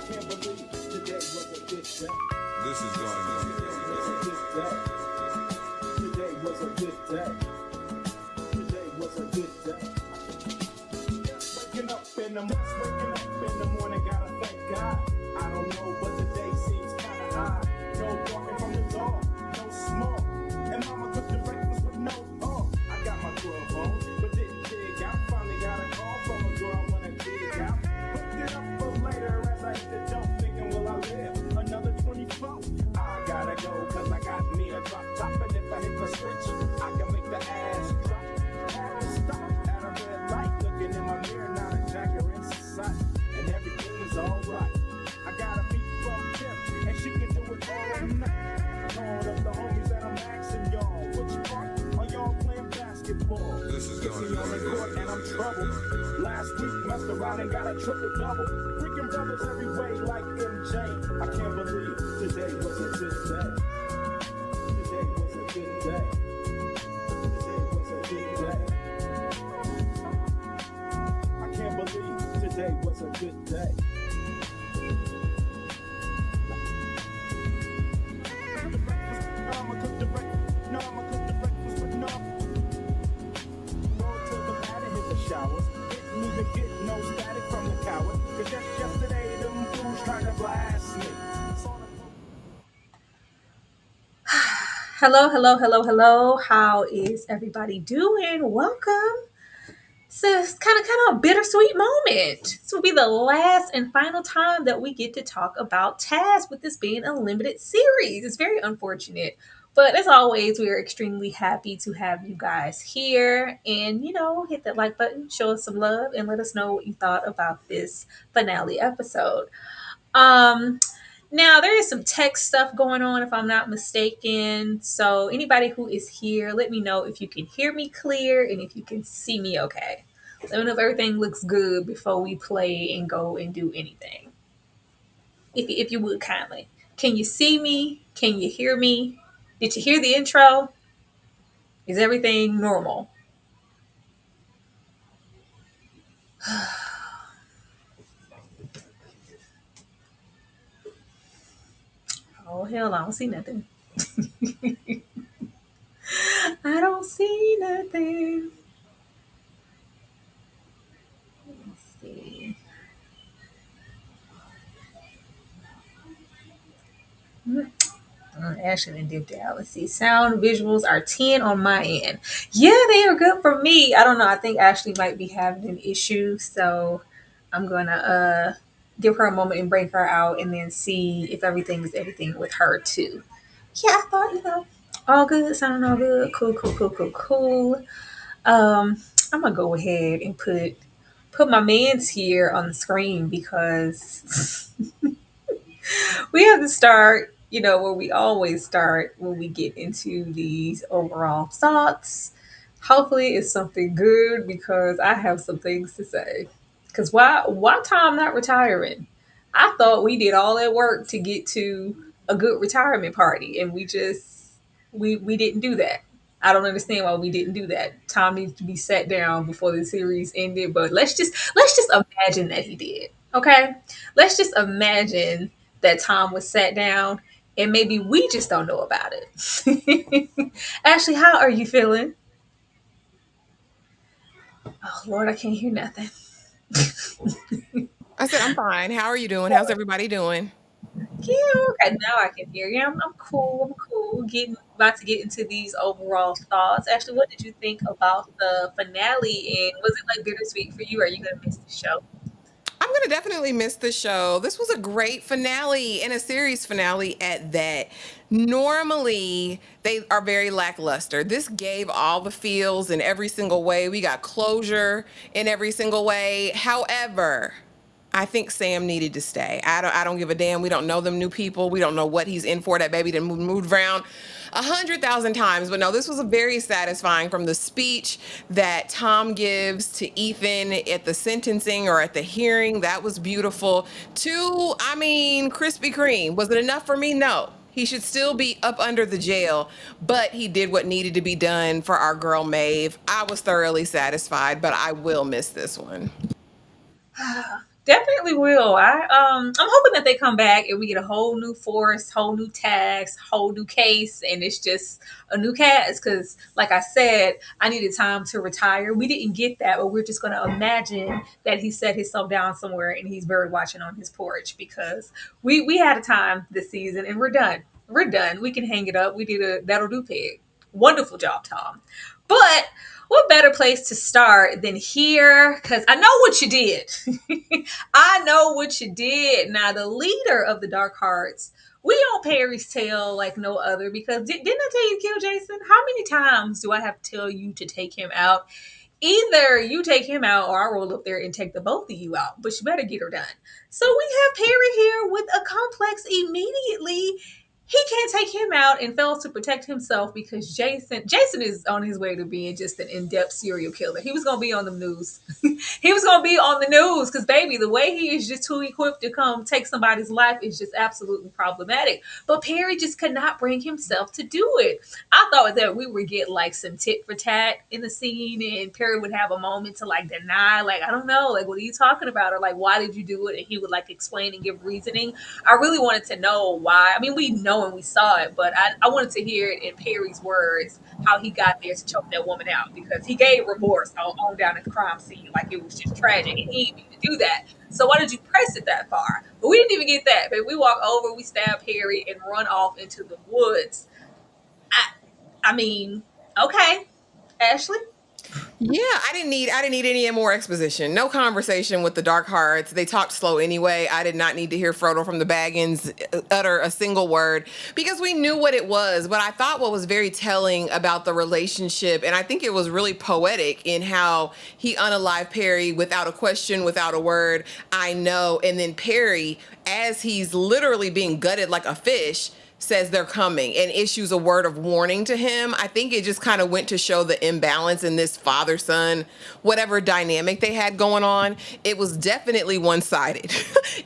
can't believe today was a good day. This is going on. Today was a good day. Today was a good day. Waking up in the morning, gotta thank God. I don't know, but the day seems kinda high. No walking from the door, no smoke. And mama cooked the breakfast with no egg. I got my 12 on, but didn't dig out. Finally got a call from a girl I wanna dig out. Hooked it up for later as I hit the dope, thinking, will I live another 24? I gotta go, cause I got me a drop top. And if I hit the switch, I can make the ass drop. Had to stop at a red light, looking in my mirror, not a jacker in sight. And everything was alright. I got a beat from Kim, and she can do it all night. Calling up the homies that I'm asking y'all, which part are y'all playing basketball? This is going on the court and I'm troubled. Last week messed around and got a triple double. Freaking brothers every way like MJ. I can't believe today was a good day. Today was a good day. Today was a good day. I can't believe today was a good day. I'ma cook the breakfast, but no. Roll to the mat and hit the showers. Didn't even get no static from the coward. Cause just yesterday, them fools tried to blast me. Hello. How is everybody doing? Welcome. It's kind of a bittersweet moment. This will be the last and final time that we get to talk about Taz, with this being a limited series. It's very unfortunate. But as always, we are extremely happy to have you guys here. And, hit that like button, show us some love, and let us know what you thought about this finale episode. Now, there is some tech stuff going on, if I'm not mistaken. So anybody who is here, let me know if you can hear me clear and if you can see me okay. Let me know if everything looks good before we play and go and do anything. If you would kindly. Can you see me? Can you hear me? Did you hear the intro? Is everything normal? Oh, hell, I don't see nothing. I don't see nothing. Let's see. Actually dipped out. Let's see. Sound visuals are 10 on my end. Yeah, they are good for me. I don't know. I think Ashley might be having an issue. So I'm going to give her a moment and break her out and then see if everything is everything with her too. Yeah, I thought, all good. Sounding all good. Cool. I'm going to go ahead and put my man's here on the screen because we have to start, where we always start when we get into these overall thoughts. Hopefully it's something good because I have some things to say. Because why Tom not retiring? I thought we did all that work to get to a good retirement party and we didn't do that. I don't understand why we didn't do that. Tom needs to be sat down before the series ended, but let's just imagine that he did. Okay? Let's just imagine that Tom was sat down and maybe we just don't know about it. Ashley, how are you feeling? Oh Lord, I can't hear nothing. I said, I'm fine. How are you doing? How's everybody doing? Yeah, okay, now I can hear you. I'm cool. About to get into these overall thoughts. Actually, what did you think about the finale? And was it like bittersweet for you? Or are you gonna miss the show? I'm going to definitely miss the show. This was a great finale and a series finale at that. Normally, they are very lackluster. This gave all the feels in every single way. We got closure in every single way. However, I think Sam needed to stay. I don't give a damn. We don't know them new people. We don't know what he's in for. That baby done moved around 100,000 times. But no, this was a very satisfying, from the speech that Tom gives to Ethan at the sentencing or at the hearing. That was beautiful. To, Krispy Kreme. Was it enough for me? No. He should still be up under the jail, but he did what needed to be done for our girl Maeve. I was thoroughly satisfied, but I will miss this one. Definitely will. I'm hoping that they come back and we get a whole new force, whole new task, whole new case, and it's just a new cast. Because, like I said, I needed time to retire. We didn't get that, but we're just going to imagine that he set himself down somewhere and he's bird watching on his porch because we had a time this season and we're done. We're done. We can hang it up. We did a that'll do pig. Wonderful job, Tom. But what better place to start than here? Because I know what you did. I know what you did. Now, the leader of the Dark Hearts, we on Perry's tail like no other because didn't I tell you to kill Jayson? How many times do I have to tell you to take him out? Either you take him out or I roll up there and take the both of you out, but you better get her done. So we have Perry here with a complex immediately. He can't take him out and fails to protect himself because Jayson is on his way to being just an in-depth serial killer. He was gonna be on the news. He was gonna be on the news because baby, the way he is just too equipped to come take somebody's life is just absolutely problematic. But Perry just could not bring himself to do it. I thought that we would get like some tit for tat in the scene and Perry would have a moment to like deny, like, I don't know, like, what are you talking about? Or like, why did you do it? And he would like explain and give reasoning. I really wanted to know why. I mean, we know and we saw it, but I wanted to hear it in Perry's words, how he got there to choke that woman out because he gave remorse on down at the crime scene. Like it was just tragic and he didn't mean to do that. So why did you press it that far? But we didn't even get that. But we walk over, we stab Perry and run off into the woods. I mean, okay, Ashley. Yeah, I didn't need any more exposition. No conversation with the Dark Hearts. They talked slow anyway. I did not need to hear Frodo from the Baggins utter a single word because we knew what it was. But I thought what was very telling about the relationship, and I think it was really poetic in how he unalived Perry without a question, without a word. I know. And then Perry, as he's literally being gutted like a fish, says they're coming and issues a word of warning to him. I think it just kind of went to show the imbalance in this father-son, whatever dynamic they had going on. It was definitely one-sided.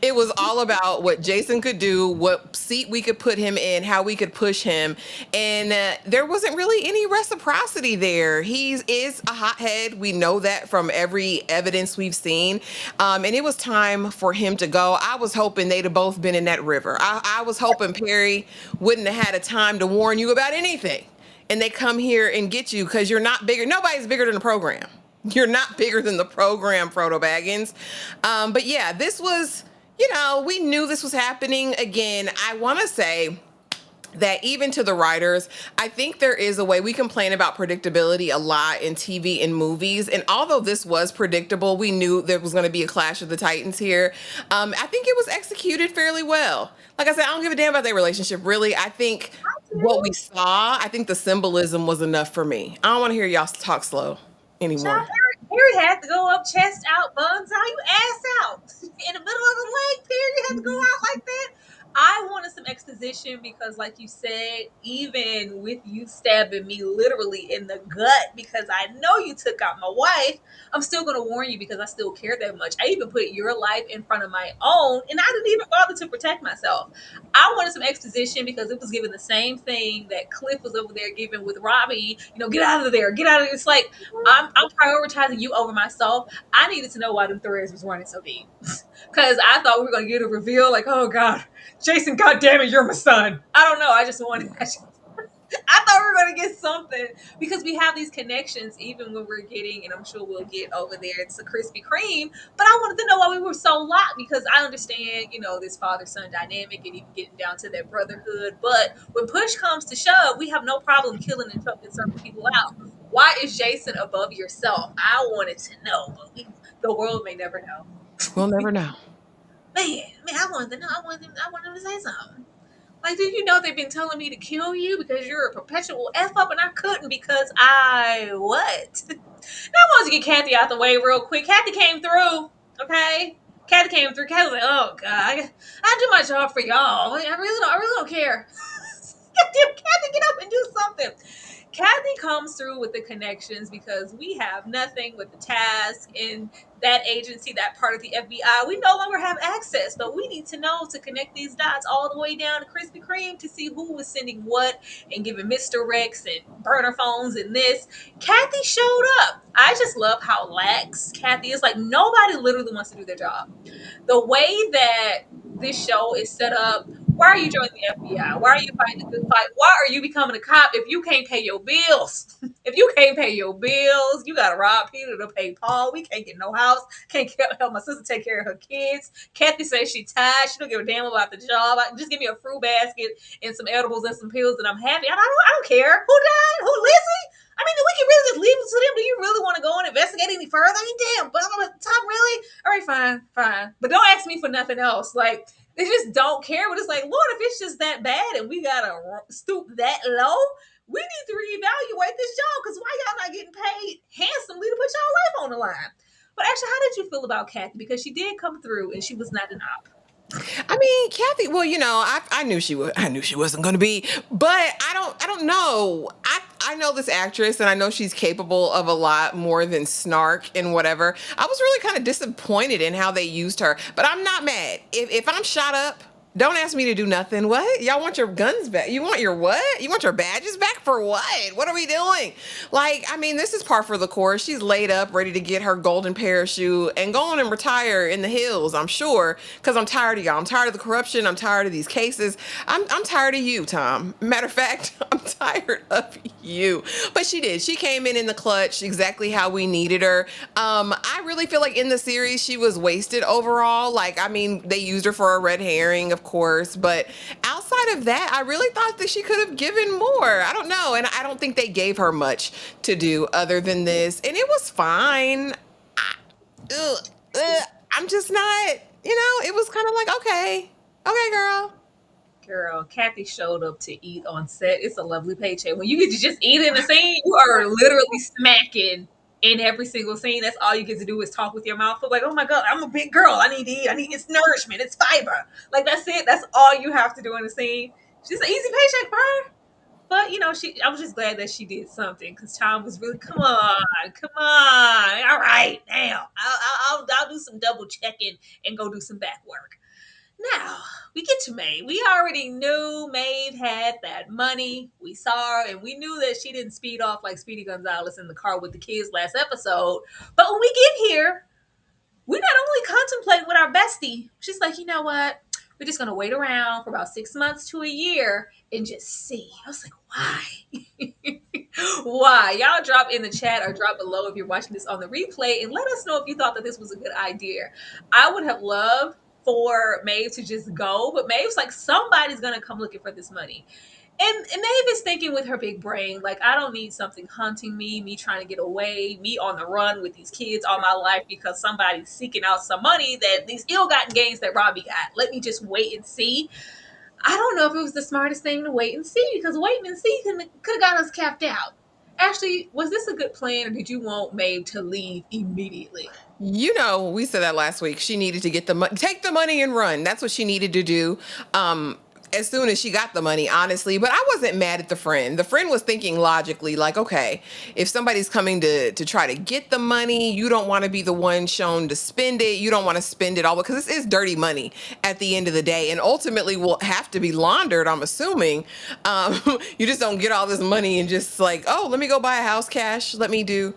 It was all about what Jayson could do, what seat we could put him in, how we could push him. And there wasn't really any reciprocity there. He is a hothead. We know that from every evidence we've seen. And it was time for him to go. I was hoping they'd have both been in that river. I was hoping Perry wouldn't have had a time to warn you about anything. And they come here and get you because you're not bigger. Nobody's bigger than the program. You're not bigger than the program, Frodo Baggins. But yeah, this was, we knew this was happening. Again, I want to say that even to the writers, I think there is a way. We complain about predictability a lot in TV and movies. And although this was predictable, we knew there was going to be a clash of the Titans here. I think it was executed fairly well. Like I said, I don't give a damn about their relationship, really. I think what we saw, I think the symbolism was enough for me. I don't want to hear y'all talk slow anymore. Child, Perry had to go up, chest out, buns out, you ass out. In the middle of the lake, Perry had to go out like that. I wanted some exposition because, like you said, even with you stabbing me literally in the gut because I know you took out my wife, I'm still going to warn you because I still care that much. I even put your life in front of my own, and I didn't even bother to protect myself. I wanted some exposition because it was given the same thing that Cliff was over there giving with Robbie. Get out of there, get out of there. It's like I'm prioritizing you over myself. I needed to know why them threads was running so deep because I thought we were going to get a reveal like, oh God, Jayson, goddammit, you're my son. I don't know. I just wanted. I thought we were going to get something because we have these connections even when we're getting, and I'm sure we'll get over there, it's a Krispy Kreme. But I wanted to know why we were so locked because I understand, this father-son dynamic and even getting down to that brotherhood. But when push comes to shove, we have no problem killing and choking certain people out. Why is Jayson above yourself? I wanted to know, but the world may never know. We'll never know. Man, I wanted to know. I wanted them to say something. Like, did you know they've been telling me to kill you because you're a perpetual F up and I couldn't because I what? Now I wanted to get Kathy out the way real quick. Kathy came through, okay? Kathy came through. Kathy was like, oh God, I do my job for y'all. I really don't care. Kathy, get up and do something. Kathy comes through with the connections because we have nothing with the task in that agency, that part of the FBI. We no longer have access, but we need to know to connect these dots all the way down to Krispy Kreme to see who was sending what and giving misdirects and burner phones and this. Kathy showed up. I just love how lax Kathy is. Like, nobody literally wants to do their job. The way that this show is set up, why are you joining the FBI? Why are you fighting the good fight? Why are you becoming a cop if you can't pay your bills? If you can't pay your bills, you gotta rob Peter to pay Paul. We can't get no house. Can't help my sister take care of her kids. Kathy says she tired. She don't give a damn about the job. Just give me a fruit basket and some edibles and some pills, and I'm happy. I don't care who died, who Lizzie. I mean, we can really just leave it to them. Do you really want to go and investigate any further? I mean, damn, but I'm at the top, really? All right, fine. But don't ask me for nothing else. Like, they just don't care. But it's like, Lord, if it's just that bad and we gotta stoop that low, we need to reevaluate this job, because why y'all not getting paid handsomely to put y'all life on the line? But actually, how did you feel about Kathy? Because she did come through and she was not an op. I mean, Kathy. Well, I knew she was. I knew she wasn't going to be. But I don't know. I know this actress, and I know she's capable of a lot more than snark and whatever. I was really kind of disappointed in how they used her, but I'm not mad. If I'm shot up, don't ask me to do nothing. What? Y'all want your guns back? You want your what? You want your badges back for what? What are we doing? Like, I mean, this is par for the course. She's laid up, ready to get her golden parachute and go on and retire in the hills, I'm sure, because I'm tired of y'all. I'm tired of the corruption. I'm tired of these cases. I'm tired of you, Tom. Matter of fact, I'm tired of you. But she did. She came in the clutch exactly how we needed her. I really feel like in the series, she was wasted overall. Like, I mean, they used her for a red herring, of course, but outside of that, I really thought that she could have given more. I don't know, and I don't think they gave her much to do other than this, and it was fine. I'm just not, it was kind of like, okay, Girl, Kathy showed up to eat on set. It's a lovely paycheck. When you get to just eat in the scene, you are literally smacking in every single scene. That's all you get to do is talk with your mouth full. Like, oh my God, I'm a big girl. I need to eat. It's nourishment. It's fiber. Like, that's it. That's all you have to do in the scene. She's an easy paycheck for her. But, I was just glad that she did something, because Tom was really, come on. All right, now I'll do some double checking and go do some back work. Now, we get to Maeve. We already knew Maeve had that money. We saw her, and we knew that she didn't speed off like Speedy Gonzalez in the car with the kids last episode. But when we get here, we not only contemplate with our bestie, she's like, you know what? We're just going to wait around for about 6 months to a year and just see. I was like, why? Why? Y'all drop in the chat or drop below if you're watching this on the replay, and let us know if you thought that this was a good idea. I would have loved for Maeve to just go, but Maeve's like, somebody's gonna come looking for this money. And Maeve is thinking with her big brain, like, I don't need something hunting me trying to get away, me on the run with these kids all my life because somebody's seeking out some money, that these ill-gotten gains that Robbie got. Let me just wait and see. I don't know if it was the smartest thing to wait and see, because waiting and see could have got us capped out. Ashley, was this a good plan, or did you want Maeve to leave immediately? We said that last week. She needed to get take the money and run. That's what she needed to do. As soon as she got the money, honestly. But I wasn't mad at the friend. The friend was thinking logically, like, okay, if somebody's coming to try to get the money, you don't want to be the one shown to spend it. You don't want to spend it all, because this is dirty money at the end of the day, and ultimately will have to be laundered, I'm assuming. You just don't get all this money and just like, oh, let me go buy a house cash. Let me do.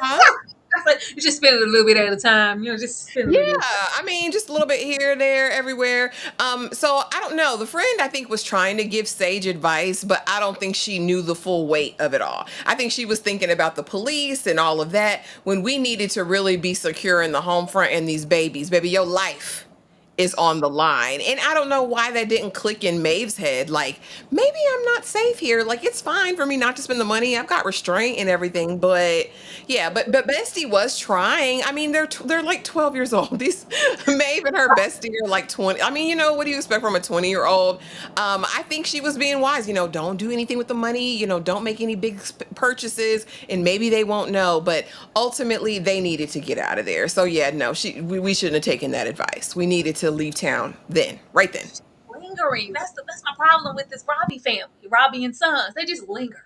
Huh? You just spend it a little bit at a time, just spend a little bit. I mean, just a little bit here, there, everywhere. So I don't know. The friend, I think, was trying to give sage advice, but I don't think she knew the full weight of it all. I think she was thinking about the police and all of that when we needed to really be secure in the home front and these babies. Baby, your life is on the line. And I don't know why that didn't click in Maeve's head. Like, maybe I'm not safe here. Like, it's fine for me not to spend the money. I've got restraint and everything. But yeah, but Bestie was trying. I mean, they're like 12 years old. These Maeve and her bestie are like 20. I mean, what do you expect from a 20-year-old? I think she was being wise. Don't do anything with the money. Don't make any big purchases, and maybe they won't know. But ultimately, they needed to get out of there. So yeah, no, we shouldn't have taken that advice. We needed to leave town right then. lingering. That's my problem with this Robbie family, Robbie and Sons. They just linger.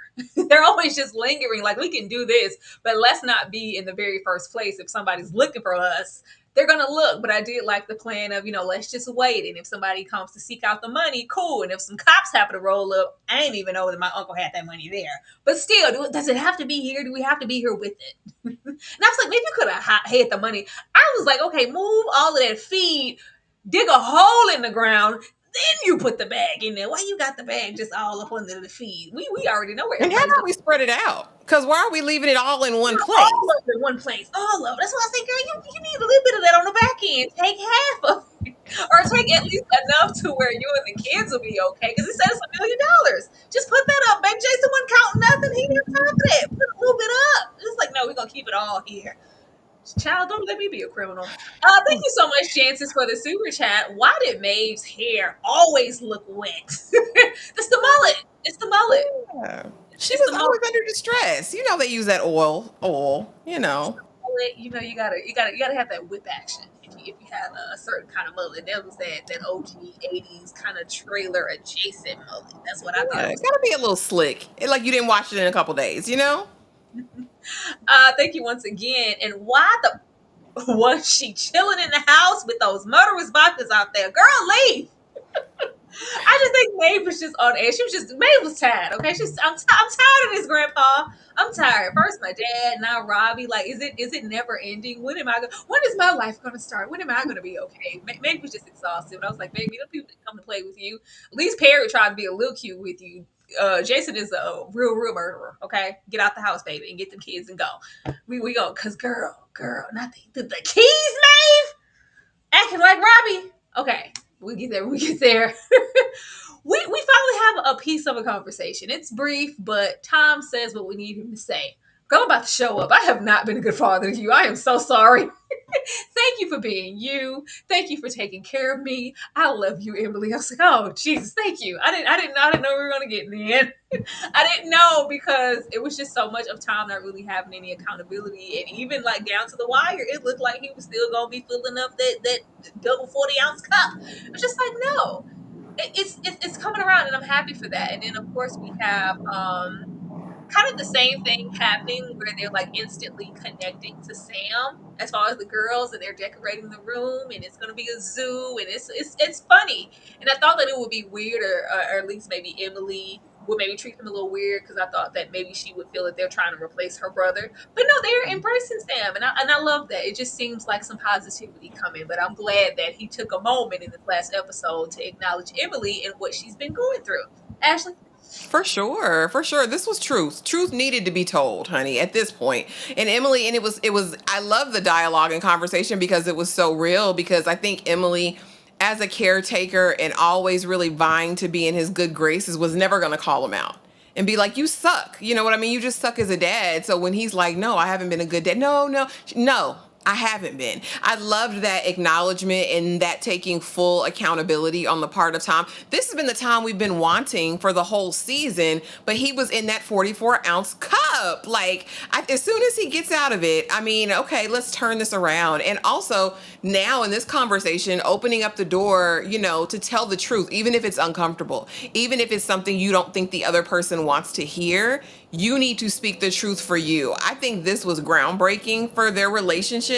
They're always just lingering. Like, we can do this, but let's not be in the very first place. If somebody's looking for us, they're gonna look. But I did like the plan of, let's just wait. And if somebody comes to seek out the money, cool. And if some cops happen to roll up, I ain't even know that my uncle had that money there. But still, does it have to be here? Do we have to be here with it? And I was like, maybe you could have had the money. I was like, okay, move all of that feed, dig a hole in the ground, then you put the bag in there. Why you got the bag just all up under the feed? We already know where And how everybody's about going. we spread it out? Because why are we leaving it all in one place? All of it in one place. All of it. That's why I say, girl, you need a little bit of that on the back end. Take half of it. Or take at least enough to where you and the kids will be okay. Because it says $1 million. Just put that up. Baby Jayson wasn't counting nothing. He didn't have time for that. Put a little bit up. It's like, no, we're going to keep it all here. Child, don't let me be a criminal. Thank you so much, Chances, for the super chat. Why did Maeve's hair always look wet? It's the mullet. It's the mullet. Yeah. She It's was the always under distress. They use that oil. mullet. You gotta have that whip action. If you had a certain kind of mullet, that was that OG 80s kind of trailer adjacent mullet. That's what I thought Yeah, it it's was. gotta be a little slick. Like you didn't wash it in a couple days, Thank you once again. And why the was she chilling in the house with those murderous vodkas out there? Girl, leave. I just think Maeve was just on edge. Maeve was tired. Okay, I'm tired of this, Grandpa. I'm tired. First my dad, now Robbie. Like, is it never ending? When is my life gonna start? When am I gonna be okay? Maeve was just exhausted. But I was like, baby, the people that come to play with you. At least Perry tried to be a little cute with you. Jayson is a real murderer. Okay, get out the house, baby, and get them kids and go. We go, cause girl, nothing. The keys, Maeve, acting like Robbie. Okay, we get there. We finally have a piece of a conversation. It's brief, but Tom says what we need him to say. Girl, I'm about to show up. I have not been a good father to you. I am so sorry. Thank you for being you. Thank you for taking care of me. I love you, Emily. I was like, oh Jesus, thank you. I didn't know we were gonna get in the end. I didn't know because it was just so much of Tom not really having any accountability, and even like down to the wire, it looked like he was still gonna be filling up that double 40-ounce cup. It's just like, no, it's coming around, and I'm happy for that. And then of course we have kind of the same thing happening where they're like instantly connecting to Sam as far as the girls, and they're decorating the room, and it's going to be a zoo, and it's funny. And I thought that it would be weird, or at least maybe Emily would maybe treat them a little weird, because I thought that maybe she would feel that they're trying to replace her brother. But no, they're embracing Sam, and I love that. It just seems like some positivity coming. But I'm glad that he took a moment in this last episode to acknowledge Emily and what she's been going through. Ashley? For sure. This was truth. Truth needed to be told, honey, at this point. And Emily, and it was, I love the dialogue and conversation because it was so real, because I think Emily, as a caretaker and always really vying to be in his good graces, was never going to call him out and be like, you suck. You know what I mean? You just suck as a dad. So when he's like, no, I haven't been a good dad. No, I haven't been. I loved that acknowledgement and that taking full accountability on the part of Tom. This has been the Tom we've been wanting for the whole season, but he was in that 44-ounce cup. Like, as soon as he gets out of it, I mean, okay, let's turn this around. And also now in this conversation, opening up the door, to tell the truth, even if it's uncomfortable, even if it's something you don't think the other person wants to hear, you need to speak the truth for you. I think this was groundbreaking for their relationship,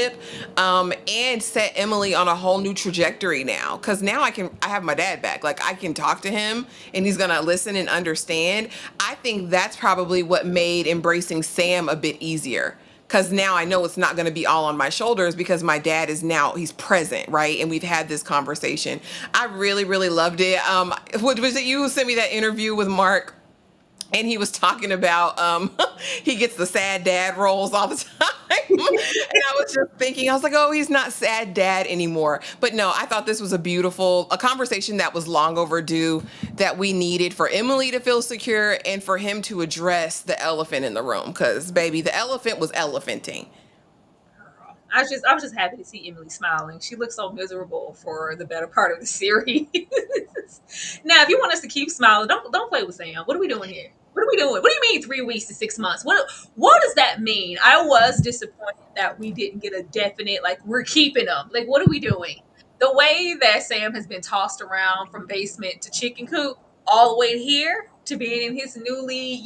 and set Emily on a whole new trajectory now. Because now I have my dad back. Like, I can talk to him and he's going to listen and understand. I think that's probably what made embracing Sam a bit easier. Because now I know it's not going to be all on my shoulders, because my dad is now, he's present, right? And we've had this conversation. I really, really loved it. Was it you who sent me that interview with Mark? And he was talking about he gets the sad dad roles all the time. And I was just thinking, I was like, oh, he's not sad dad anymore. But no, I thought this was a conversation that was long overdue, that we needed for Emily to feel secure and for him to address the elephant in the room. Because, baby, the elephant was elephanting. I was just happy to see Emily smiling. She looked so miserable for the better part of the series. Now, if you want us to keep smiling, don't play with Sam. What are we doing here? What are we doing? What do you mean 3 weeks to 6 months? What does that mean? I was disappointed that we didn't get a definite, like, we're keeping them. Like, what are we doing? the way that Sam has been tossed around from basement to chicken coop all the way here to being in his newly,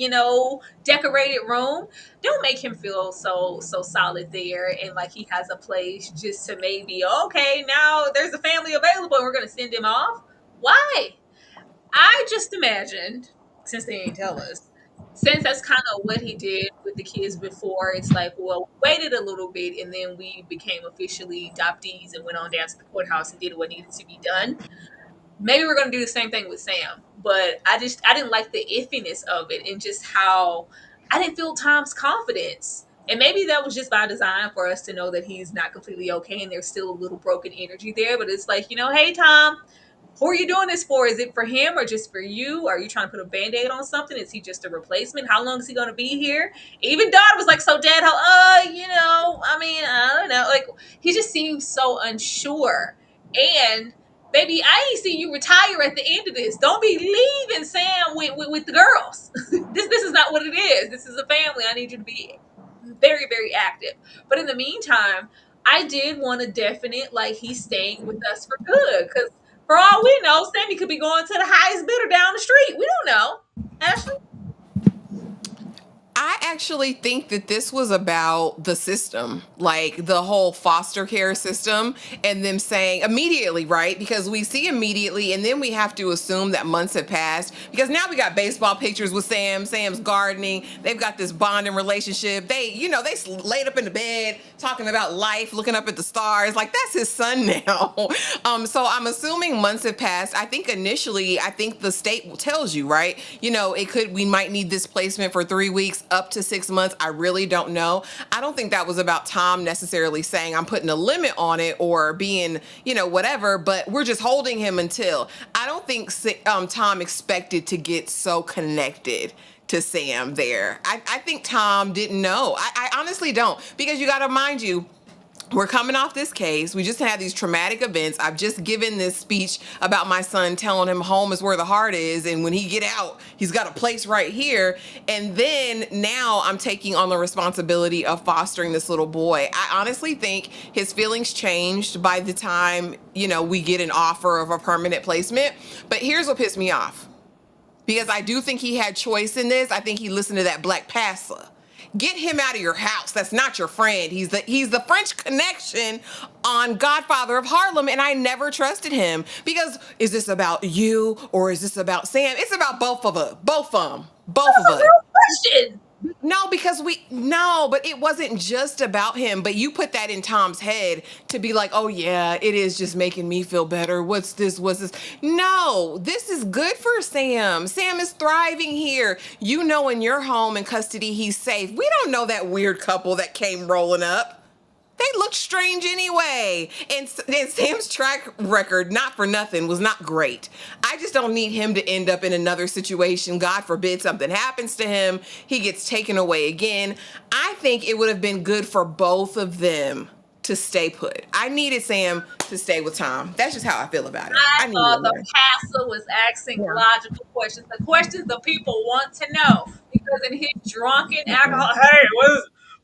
decorated room, don't make him feel so solid there and like he has a place just to maybe, okay, now there's a family available and we're gonna send him off. Why? I just imagined, since they ain't tell us, since that's kind of what he did with the kids before, it's like, well, we waited a little bit and then we became officially adoptees and went on down to the courthouse and did what needed to be done. Maybe we're gonna do the same thing with Sam, but I didn't like the iffiness of it and just how I didn't feel Tom's confidence. And maybe that was just by design for us to know that he's not completely okay and there's still a little broken energy there. But it's like, hey, Tom, who are you doing this for? Is it for him or just for you? Are you trying to put a band-aid on something? Is he just a replacement? How long is he going to be here? Even Dad was like, so Dad, I don't know. Like, he just seems so unsure. And baby, I ain't see you retire at the end of this. Don't be leaving Sam with the girls. This is not what it is. This is a family. I need you to be very, very active. But in the meantime, I did want a definite, like, he's staying with us for good. Because for all we know, Sammy could be going to the highest bidder down the street. We don't know. Ashley? I actually think that this was about the system, like the whole foster care system, and them saying immediately, right? Because we see immediately, and then we have to assume that months have passed. Because now we got baseball pictures with Sam. Sam's gardening. They've got this bonding relationship. They laid up in the bed talking about life, looking up at the stars. Like, that's his son now. So I'm assuming months have passed. I think initially, the state tells you, right? We might need this placement for 3 weeks. Up to 6 months. I really don't know. I don't think that was about Tom necessarily saying I'm putting a limit on it or being, whatever, but we're just holding him until. I don't think Tom expected to get so connected to Sam there. I think Tom didn't know. I honestly don't, because you got to mind you, we're coming off this case. We just had these traumatic events. I've just given this speech about my son telling him home is where the heart is. And when he get out, he's got a place right here. And then now I'm taking on the responsibility of fostering this little boy. I honestly think his feelings changed by the time, we get an offer of a permanent placement. But here's what pissed me off. Because I do think he had choice in this. I think he listened to that Black Passer. Get him out of your house. That's not your friend. He's the French connection on Godfather of Harlem, and I never trusted him. Because is this about you or is this about Sam? It's about both of us. Both of them. Both of us. That's a real question. No, but it wasn't just about him. But you put that in Tom's head to be like, oh yeah, it is just making me feel better. What's this? No, this is good for Sam. Sam is thriving here. In your home in custody, he's safe. We don't know that weird couple that came rolling up. They looked strange anyway. And Sam's track record, not for nothing, was not great. I just don't need him to end up in another situation. God forbid something happens to him. He gets taken away again. I think it would have been good for both of them to stay put. I needed Sam to stay with Tom. That's just how I feel about it. I thought the pastor was asking logical questions. The questions the people want to know. Because in his drunken alcohol, hey,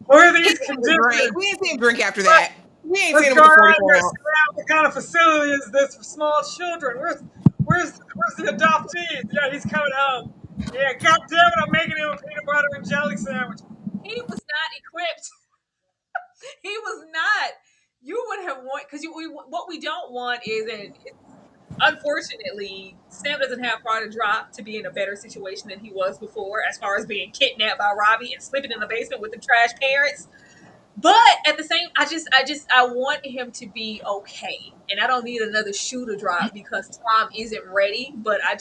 what are these conditions? We didn't see him drink after that. We ain't seen him for for 44 hours. What kind of facility is this for small children? Where's the adoptees? Yeah, he's coming home. Yeah, God damn it, I'm making him a peanut butter and jelly sandwich. He was not equipped. He was not. You would have want, because what we don't want is, and unfortunately, Sam doesn't have far to drop to be in a better situation than he was before, as far as being kidnapped by Robbie and sleeping in the basement with the trash parents. But at the same, I want him to be okay, and I don't need another shoe to drop because Tom isn't ready. But it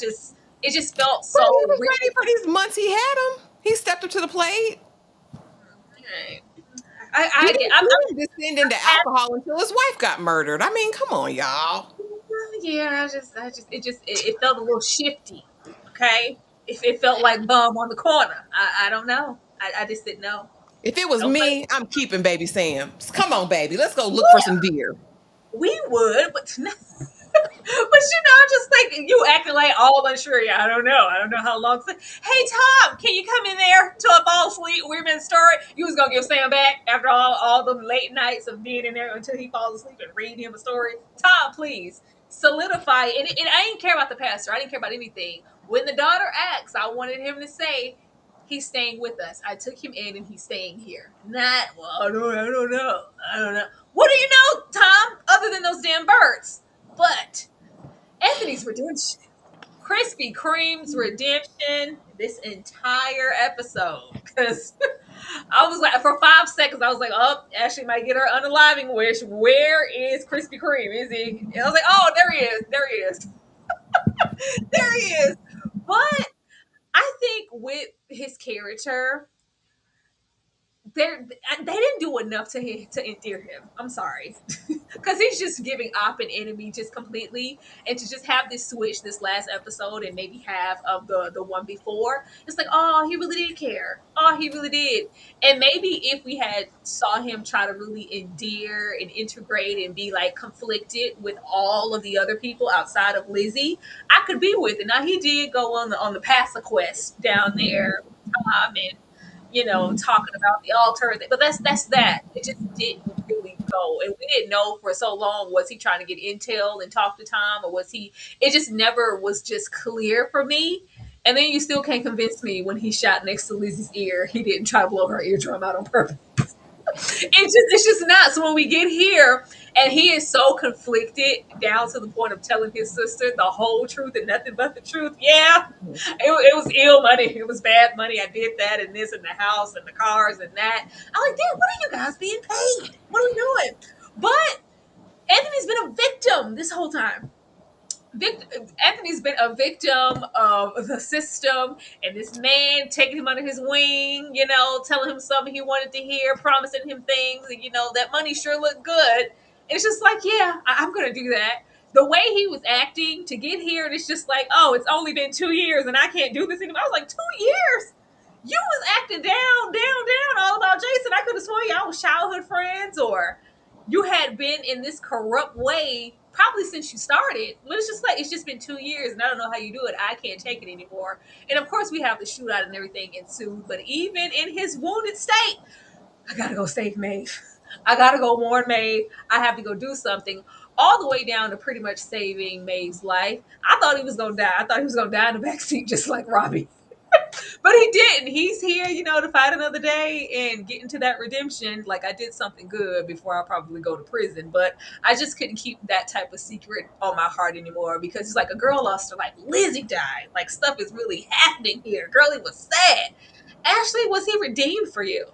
just felt so. But he was ready for these months. He had him. He stepped up to the plate. Okay. He didn't descend into alcohol until his wife got murdered. I mean, come on, y'all. Yeah, it felt a little shifty. Okay, it felt like bum on the corner. I don't know. I just didn't know. If it was me, I'm keeping baby Sam. Come on, baby. Let's go look for some deer. We would, but But I'm just like, you acting like all unsure. Yeah, I don't know. I don't know how long. Hey, Tom, can you come in there till I fall asleep? We've been story. You was gonna give Sam back after all the late nights of being in there until he falls asleep and reading him a story. Tom, please solidify. And I didn't care about the pastor. I didn't care about anything. When the daughter asked, I wanted him to say, he's staying with us. I took him in and he's staying here. Not, well, I don't know. I don't know. What do you know, Tom, other than those damn birds? But Anthony's redemption, Krispy Kreme's redemption, this entire episode. Because I was like, for 5 seconds, I was like, oh, Ashley might get her unaliving wish. Where is Krispy Kreme? Is he? And I was like, oh, there he is. There he is. There he is. But I think with his character, they didn't do enough to endear him. I'm sorry, because he's just giving up an enemy just completely, and to just have this switch this last episode and maybe half of the one before, it's like, oh, he really did care. Oh, he really did. And maybe if we had saw him try to really endear and integrate and be like conflicted with all of the other people outside of Lizzie, I could be with it. Now he did go on the Passa quest down there, and talking about the altar. But that's that. It just didn't really go. And we didn't know for so long, was he trying to get intel and talk to Tom, or was he, it just never was just clear for me. And then you still can't convince me when he shot next to Lizzie's ear, he didn't try to blow her eardrum out on purpose. It's just not. So when we get here and he is so conflicted down to the point of telling his sister the whole truth and nothing but the truth. Yeah, it was ill money. It was bad money. I did that and this and the house and the cars and that. I'm like, damn, what are you guys being paid? What are we doing? But Anthony's been a victim this whole time. Anthony's been a victim of the system and this man taking him under his wing, telling him something he wanted to hear, promising him things, and that money sure looked good. And it's just like, yeah, I'm gonna do that. The way he was acting to get here, and it's just like, oh, it's only been 2 years and I can't do this anymore. I was like, 2 years? You was acting down all about Jayson. I could have sworn y'all was childhood friends, or you had been in this corrupt way probably since you started. But it's just like, it's just been 2 years and I don't know how you do it. I can't take it anymore. And of course we have the shootout and everything ensued. But even in his wounded state, I gotta go save Maeve. I gotta go warn Maeve. I have to go do something. All the way down to pretty much saving Maeve's life. I thought he was gonna die. I thought he was gonna die in the backseat just like Robbie. But he didn't. He's here, to fight another day and get into that redemption. Like, I did something good before I probably go to prison. But I just couldn't keep that type of secret on my heart anymore, because it's like a girl lost her life. Lizzie died. Like, stuff is really happening here. Girlie was sad. Ashley, was he redeemed for you?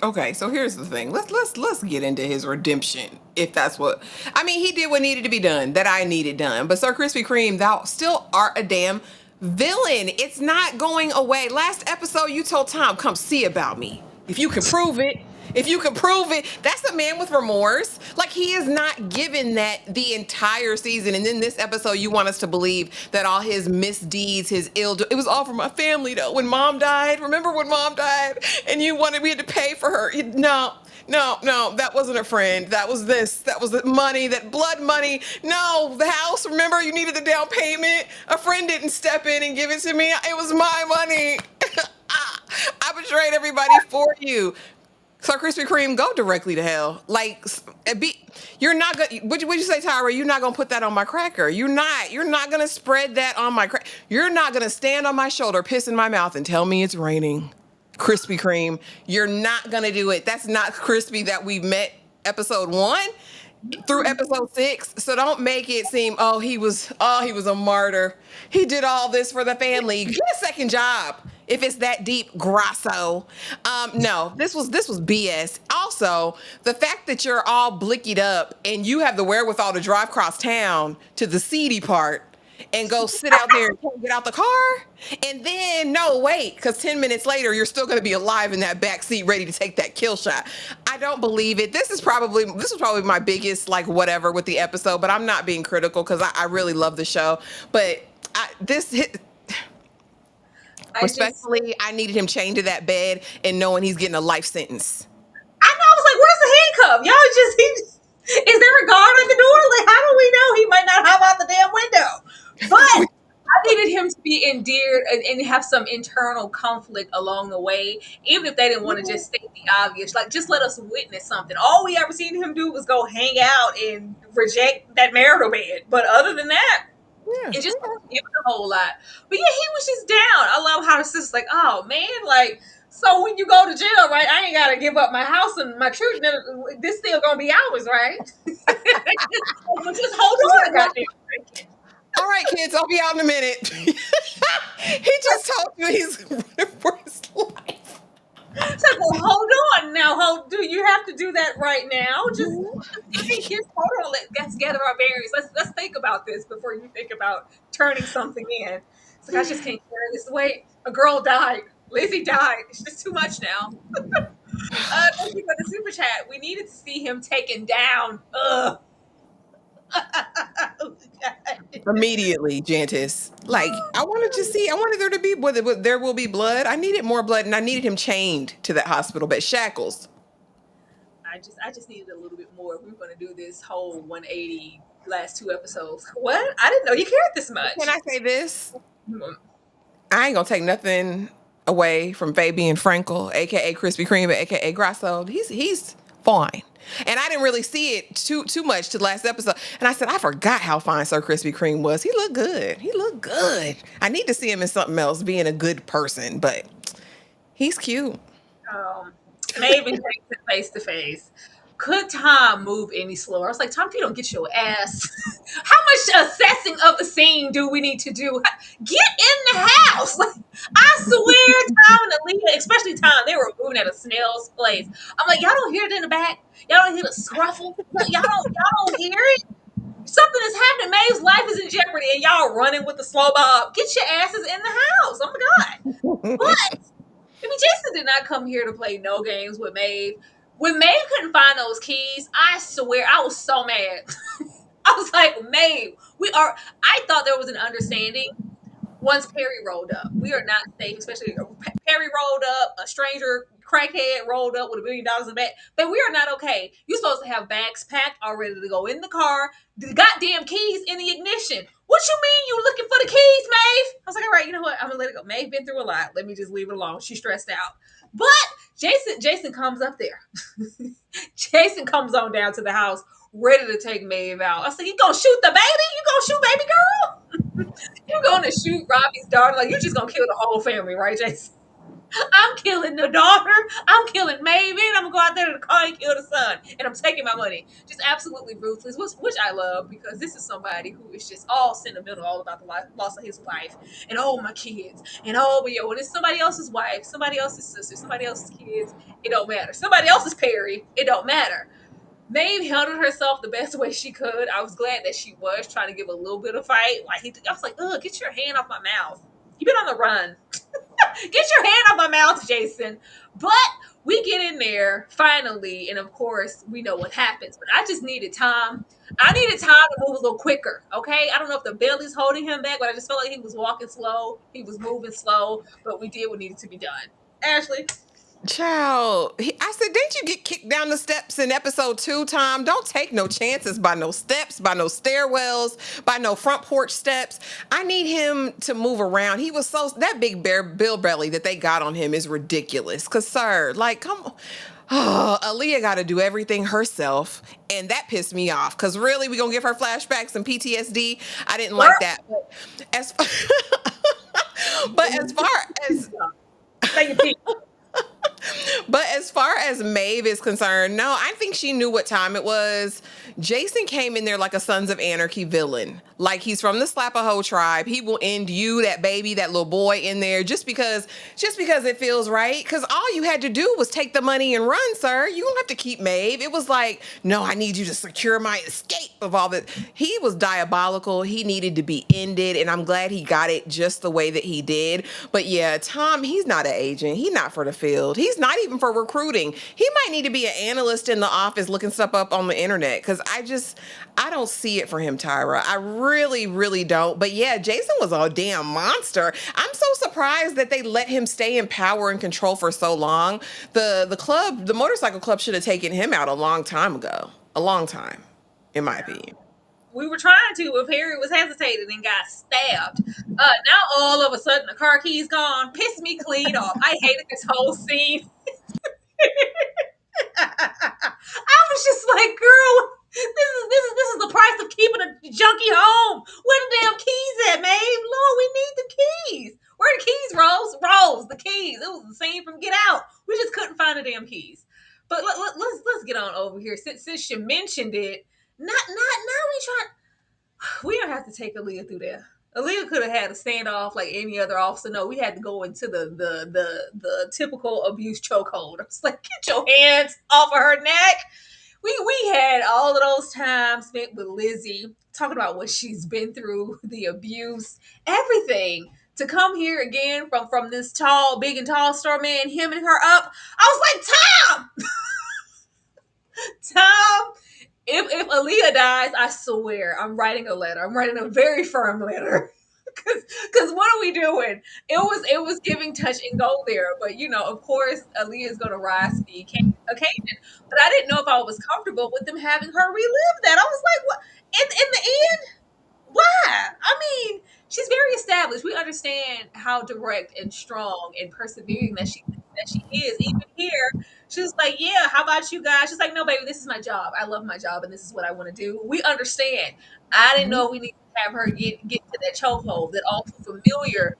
Okay, so here's the thing. Let's get into his redemption, if that's what he did what needed to be done, that I needed done. But Sir Krispy Kreme, thou still art a damn villain. It's not going away. Last episode, you told Tom, come see about me. If you can prove it, that's a man with remorse. Like, he is not given that the entire season. And then this episode, you want us to believe that all his misdeeds, his it was all for my family, though. When mom died, remember when mom died? And we had to pay for her. No, that wasn't a friend. That was this. That was the money, that blood money. No, the house, remember, you needed the down payment. A friend didn't step in and give it to me. It was my money. I betrayed everybody for you. So Krispy Kreme, go directly to hell. Like, you're not gonna. What'd you say, Tyra? You're not gonna put that on my cracker. You're not gonna spread that on my cracker. You're not gonna stand on my shoulder, piss in my mouth, and tell me it's raining. Krispy Kreme, you're not gonna do it. That's not Krispy that we met episode 1 through episode 6. So don't make it seem, he was a martyr. He did all this for the family. Get a second job if it's that deep, Grasso. No, this was BS. Also, the fact that you're all blickied up and you have the wherewithal to drive across town to the seedy part and go sit out there and can't get out the car. And then, no, wait, because 10 minutes later, you're still going to be alive in that back seat ready to take that kill shot. I don't believe it. This was probably my biggest, whatever with the episode, but I'm not being critical because I really love the show. But respectfully, I needed him chained to that bed and knowing he's getting a life sentence. I know. I was like, where's the handcuff? Is there a guard on the door? Like, how do we know he might not hop out the damn window? But I needed him to be endeared and have some internal conflict along the way, even if they didn't want to just state the obvious. Like, just let us witness something. All we ever seen him do was go hang out and reject that marital bed. But other than that, Yeah. it just wasn't giving a whole lot. But yeah, he was just down. I love how the sister's like, oh man, like, so when you go to jail, right, I ain't gotta give up my house and my church. This still gonna be ours, right? Just hold on, goddamn. All right, kids, I'll be out in a minute. He just told you he's running for his life. So, well, hold on now. Do you have to do that right now? Just hold on. Let's gather our bearings. Let's think about this before you think about turning something in. It's like, I just can't carry this weight. A girl died. Lizzie died. It's just too much now. Thank you for the super chat. We needed to see him taken down. Ugh. Immediately, Jantis. Like, I wanted there to be, there will be blood. I needed more blood, and I needed him chained to that hospital bed, shackles. I just needed a little bit more. We were going to do this whole 180 last 2 episodes. What? I didn't know you cared this much. Can I say this? I ain't gonna take nothing away from Fabien Frankel, aka Krispy Kreme, aka Grasso. He's fine. And I didn't really see it too much to the last episode. And I said, I forgot how fine Sir Krispy Kreme was. He looked good. I need to see him in something else, being a good person, but he's cute. Maeve and Jayson face to face. Could Tom move any slower? I was like, Tom, if you don't get your ass, how much assessing of the scene do we need to do? Get in the house. Like, I swear, Tom and Aaliyah, especially Tom, they were moving at a snail's pace. I'm like, y'all don't hear it in the back? Y'all don't hear the scruffle? Y'all don't hear it? Something is happening. Maeve's life is in jeopardy, and y'all running with the slow bob. Get your asses in the house. Oh my God. But Jayson did not come here to play no games with Maeve. When Maeve couldn't find those keys, I swear I was so mad. I was like, Maeve, I thought there was an understanding once Perry rolled up. We are not safe, especially Perry rolled up, a stranger crackhead rolled up with $1 billion in the back. But we are not okay. You're supposed to have bags packed, all ready to go in the car, the goddamn keys in the ignition. What you mean you looking for the keys, Maeve? I was like, all right, you know what? I'm gonna let it go. Maeve been through a lot. Let me just leave it alone. She's stressed out. But Jayson comes up there. Jayson comes on down to the house, ready to take Maeve out. I said, you gonna shoot the baby? You gonna shoot baby girl? You gonna shoot Robbie's daughter? Like, you just gonna kill the whole family, right, Jayson? I'm killing the daughter. I'm killing Maeve. And I'm gonna go out there to the car and kill the son. And I'm taking my money. Just absolutely ruthless, which I love, because this is somebody who is just all sentimental, all about the loss of his wife and oh my kids and oh but when it's somebody else's wife, somebody else's sister, somebody else's kids, it don't matter. Somebody else's Perry, it don't matter. Maeve handled herself the best way she could. I was glad that she was trying to give a little bit of fight. Like I was like, ugh, get your hand off my mouth. You've been on the run. Get your hand off my mouth, Jayson. But we get in there finally, and of course, we know what happens. But I just needed time. I needed time to move a little quicker, okay? I don't know if the belly's holding him back, but I just felt like he was walking slow. He was moving slow, but we did what needed to be done. Ashley? Child, I said, didn't you get kicked down the steps in episode 2, Tom? Don't take no chances by no steps, by no stairwells, by no front porch steps. I need him to move around. He was that big bill belly that they got on him is ridiculous. Because, sir, like, come on. Oh, Aaliyah got to do everything herself, and that pissed me off. Because really, we going to give her flashbacks and PTSD? I didn't like that. But as far as... But as far as Maeve is concerned, no, I think she knew what time it was. Jayson came in there like a Sons of Anarchy villain. Like, he's from the Slap-a-Hoe tribe. He will end you, that baby, that little boy in there just because it feels right. Because all you had to do was take the money and run, sir. You don't have to keep Maeve. It was like, no, I need you to secure my escape of all that. He was diabolical. He needed to be ended, and I'm glad he got it just the way that he did. But yeah, Tom, he's not an agent. He's not for the field. He's not even for recruiting. He might need to be an analyst in the office looking stuff up on the internet, because I don't see it for him, Tyra. I really, really don't. But yeah, Jayson was a damn monster. I'm so surprised that they let him stay in power and control for so long. The motorcycle club should have taken him out a long time ago. a long time, in my opinion. We were trying to, if Harry was hesitating and got stabbed. Now all of a sudden the car key's gone. Pissed me clean off. I hated this whole scene. I was just like, girl, this is the price of keeping a junkie home. Where the damn keys at, Maeve? Lord, we need the keys. Where the keys, Rose? Rose, the keys. It was the scene from Get Out. We just couldn't find the damn keys. But let's get on over here. Since you mentioned it, not now we don't have to take Aaliyah through there. Aaliyah could have had a standoff like any other officer. No, we had to go into the typical abuse chokehold. I was like, get your hands off of her neck. We had all of those times spent with Lizzie talking about what she's been through, the abuse, everything. To come here again from this tall, big and tall store man, him and her up. I was like, Tom, if Aaliyah dies, I swear I'm writing a letter. I'm writing a very firm letter. Cause what are we doing? It was giving touch and go there, but of course Aaliyah is gonna rise to the occasion. But I didn't know if I was comfortable with them having her relive that. I was like, what? In the end, why? I mean, she's very established. We understand how direct and strong and persevering that she is. Even here, she was like, "Yeah, how about you guys?" She's like, "No, baby, this is my job. I love my job, and this is what I want to do." We understand. I didn't know we need to have her get to that chokehold, that all too familiar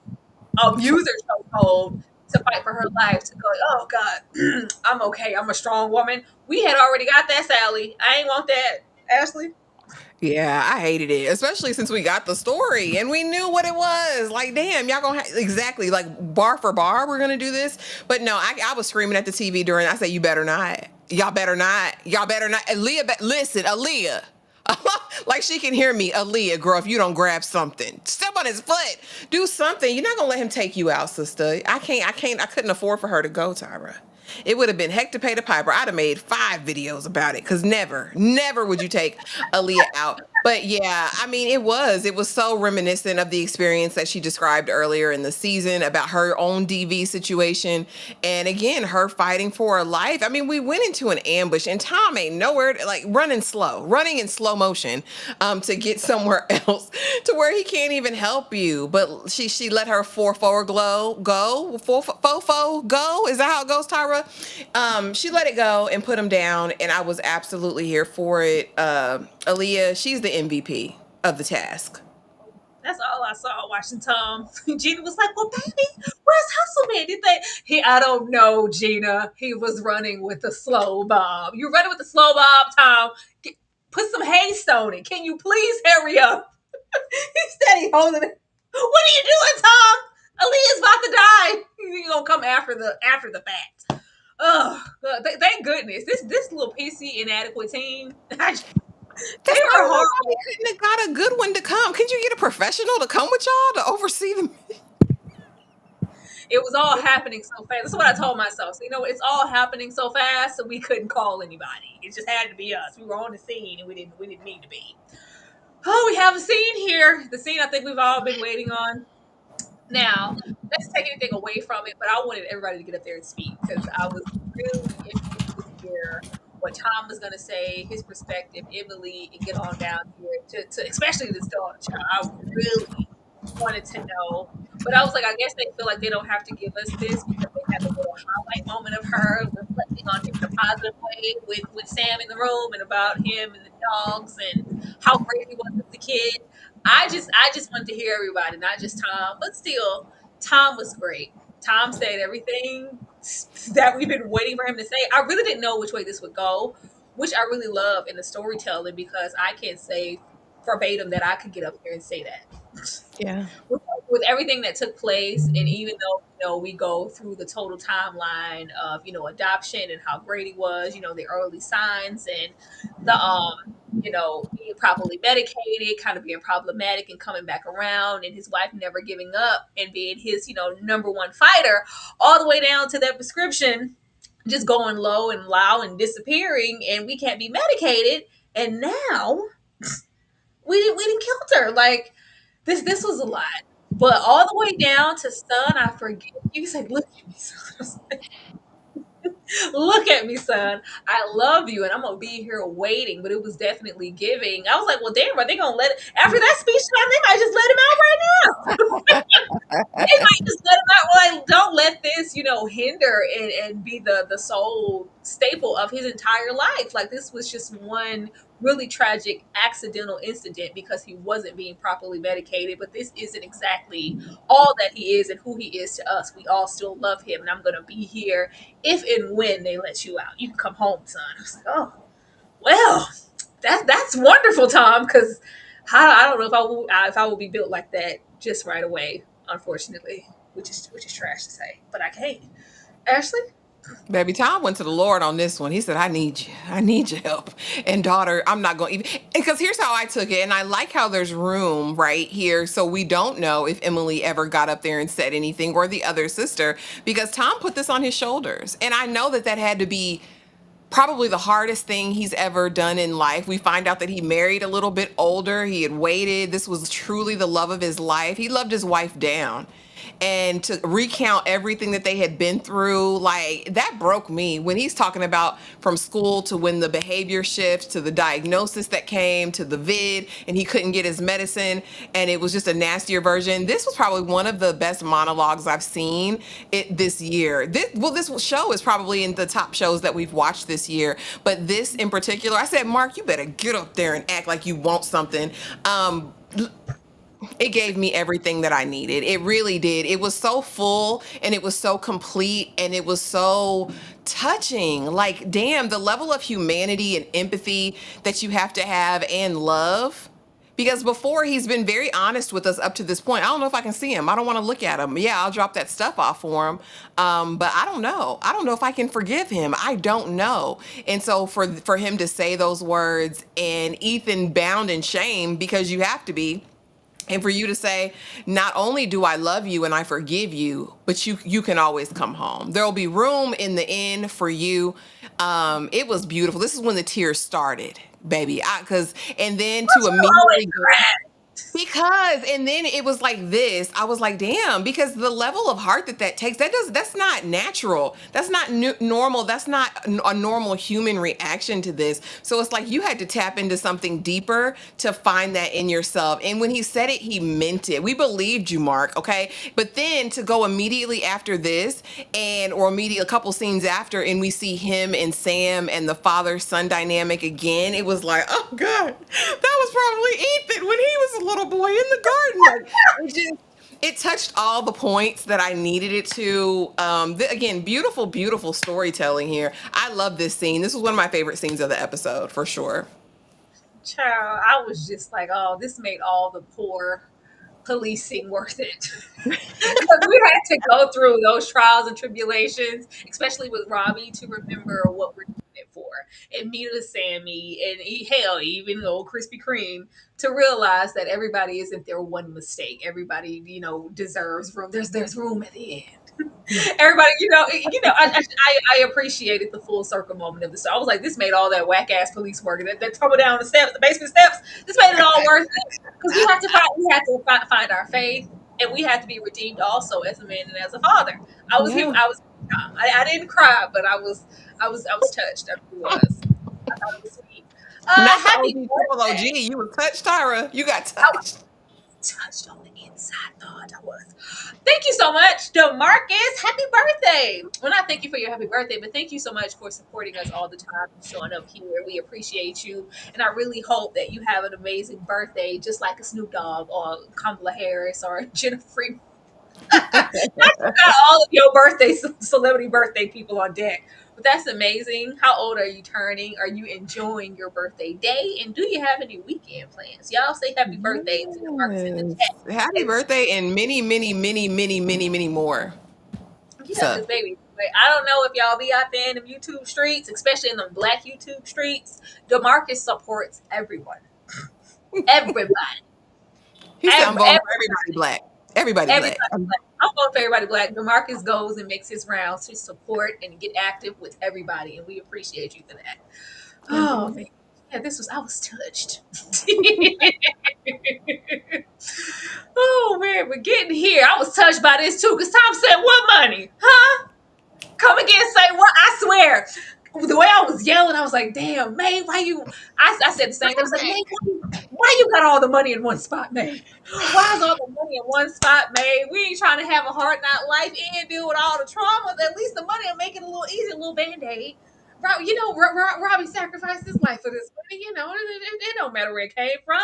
abuser chokehold, to fight for her life. To go, oh God, I'm okay. I'm a strong woman. We had already got that, Sally. I ain't want that, Ashley. Yeah, I hated it, especially since we got the story and we knew what it was. Like, damn, y'all gonna exactly like bar for bar, we're gonna do this. But no, I was screaming at the TV during. I said, "You better not. Y'all better not. Y'all better not." Aaliyah, listen, Aaliyah. Like she can hear me. Aaliyah, girl, if you don't grab something, step on his foot, do something. You're not gonna let him take you out, sister. I couldn't afford for her to go, Tyra. It would have been heck to pay the piper. I'd have made 5 videos about it, because never would you take Aaliyah out. But yeah, I mean, it was so reminiscent of the experience that she described earlier in the season about her own DV situation. And again, her fighting for her life. I mean, we went into an ambush and Tom ain't nowhere, like running in slow motion, to get somewhere else to where he can't even help you. But she let her fofo go. Is that how it goes, Tyra? She let it go and put him down, and I was absolutely here for it. Aaliyah, she's the MVP of the task. That's all I saw watching Tom. Gina was like, "Well, baby, where's Hustle Man? Did they?" I don't know, Gina. He was running with the slow bob. You're running with the slow bob, Tom. Put some haste on it. Can you please hurry up? He said he holding it. What are you doing, Tom? Aaliyah's about to die. He's gonna come after the fact. Oh, thank goodness. This little PC inadequate team. They That's are why horrible. I couldn't have got a good one to come. Could you get a professional to come with y'all to oversee them? It was all happening so fast. That's what I told myself. So, it's all happening so fast, so we couldn't call anybody. It just had to be us. We were on the scene, and we didn't need to be. Oh, we have a scene here. The scene I think we've all been waiting on. Now, let's take anything away from it, but I wanted everybody to get up there and speak, because I was really interested to hear what Tom was going to say, his perspective, Emily, and get on down here to especially this daughter child. I really wanted to know. But I was like, I guess they feel like they don't have to give us this, because they had a little highlight moment of her reflecting on him in a positive way with Sam in the room, and about him and the dogs and how great he was as a kid. I just wanted to hear everybody, not just Tom, but still, Tom was great. Tom said everything that we've been waiting for him to say. I really didn't know which way this would go, which I really love in the storytelling, because I can't say verbatim that I could get up here and say that. Yeah. With everything that took place, and even though we go through the total timeline of adoption and how great he was, the early signs, and the being properly medicated, kind of being problematic and coming back around, and his wife never giving up and being his number one fighter, all the way down to that prescription just going low and loud and disappearing, and we can't be medicated, and now we didn't kill her. Like, this was a lot. But all the way down to, "Son, I forgive you." He's like, "Look at me, son." Look at me, son. I love you, and I'm gonna be here waiting. But it was definitely giving. I was like, well, damn, are they gonna let it after that speech time? They might just let him out right now. They might just let him out. Like, don't let this, hinder and be the sole staple of his entire life. Like, this was just one really tragic accidental incident because he wasn't being properly medicated. But this isn't exactly all that he is and who he is to us. We all still love him, and I'm gonna be here if and when they let you out. You can come home, son. I was like, oh, well, that's wonderful, Tom, because I don't know if I will be built like that just right away, unfortunately, which is trash to say, but I can't. Ashley? Baby, Tom went to the Lord on this one. He said, I need you. I need your help. And daughter, I'm not going to even, because here's how I took it. And I like how there's room right here. So we don't know if Emily ever got up there and said anything, or the other sister, because Tom put this on his shoulders. And I know that had to be probably the hardest thing he's ever done in life. We find out that he married a little bit older. He had waited. This was truly the love of his life. He loved his wife down. And to recount everything that they had been through, like, that broke me when he's talking about from school to when the behavior shifts to the diagnosis that came to the vid and he couldn't get his medicine and it was just a nastier version. This was probably one of the best monologues I've seen this year. This show is probably in the top shows that we've watched this year, but this in particular, I said, Mark, you better get up there and act like you want something. It gave me everything that I needed. It really did. It was so full and it was so complete and it was so touching. Like, damn, the level of humanity and empathy that you have to have and love. Because before, he's been very honest with us up to this point. I don't know if I can see him. I don't want to look at him. Yeah, I'll drop that stuff off for him. But I don't know. I don't know if I can forgive him. I don't know. And so for him to say those words and Ethan bound in shame, because you have to be, and for you to say, not only do I love you and I forgive you, but you can always come home. There'll be room in the inn for you. It was beautiful. This is when the tears started, baby. And then to immediately go. And then it was like this. I was like, damn, because the level of heart that takes, that's not natural. That's not normal. That's not a normal human reaction to this. So it's like you had to tap into something deeper to find that in yourself. And when he said it, he meant it. We believed you, Mark. Okay. But then to go immediately after this or a couple scenes after, and we see him and Sam and the father-son dynamic again, it was like, oh God, that was probably Ethan when he was a little boy in the garden. Like, it touched all the points that I needed it to. Again, beautiful, beautiful storytelling here. I love this scene. This was one of my favorite scenes of the episode, for sure. Child, I was just like, oh, this made all the poor policing worth it. Because we had to go through those trials and tribulations, especially with Robbie, to remember what we're doing it for. And Mila, Sammy, and hell, even old Krispy Kreme, to realize that everybody isn't their one mistake. Everybody, deserves room. There's room at the end. Everybody, I appreciated the full circle moment of this. I was like, this made all that whack ass police work. That tumble down the steps, the basement steps. This made it all worth it because we had to find our faith, and we had to be redeemed also as a man and as a father. I was here. I didn't cry, but I was touched. I really was. I thought it was sweet. Not the Happy OG, triple birthday. OG. You were touched, Tyra. You got I was touched. touched on the inside. Thought I was. Thank you so much, DeMarcus. Happy birthday. Well, not thank you for your happy birthday, but thank you so much for supporting us all the time and showing up here. We appreciate you. And I really hope that you have an amazing birthday, just like a Snoop Dogg or Kamala Harris or Jennifer. Not got all of your celebrity birthday people on deck. But that's amazing. How old are you turning? Are you enjoying your birthday day? And do you have any weekend plans? Y'all say happy birthday to the Marcus in the chat. Yes. Happy birthday and many, many, many, many, many, many more. Yeah, because baby, I don't know if y'all be out there in the YouTube streets, especially in the Black YouTube streets. DeMarcus supports everyone. Everybody. He said, I'm voting for Everybody. everybody black. Everybody Everybody black. black. I'm voting for everybody black. DeMarcus goes and makes his rounds to support and get active with everybody, and we appreciate you for that. Oh man, yeah, I was touched. Oh man, we're getting here. I was touched by this too, because Tom said, "What money, huh?" Come again, say what? I swear. The way I was yelling, I was like, damn, Maeve, why you? I said the same thing. I was like, Maeve, why you got all the money in one spot, Maeve? Why is all the money in one spot, Maeve? We ain't trying to have a hard knock life and deal with all the trauma. At least the money will make it a little easier, a little band-aid. Robbie sacrificed his life for this money. It don't matter where it came from.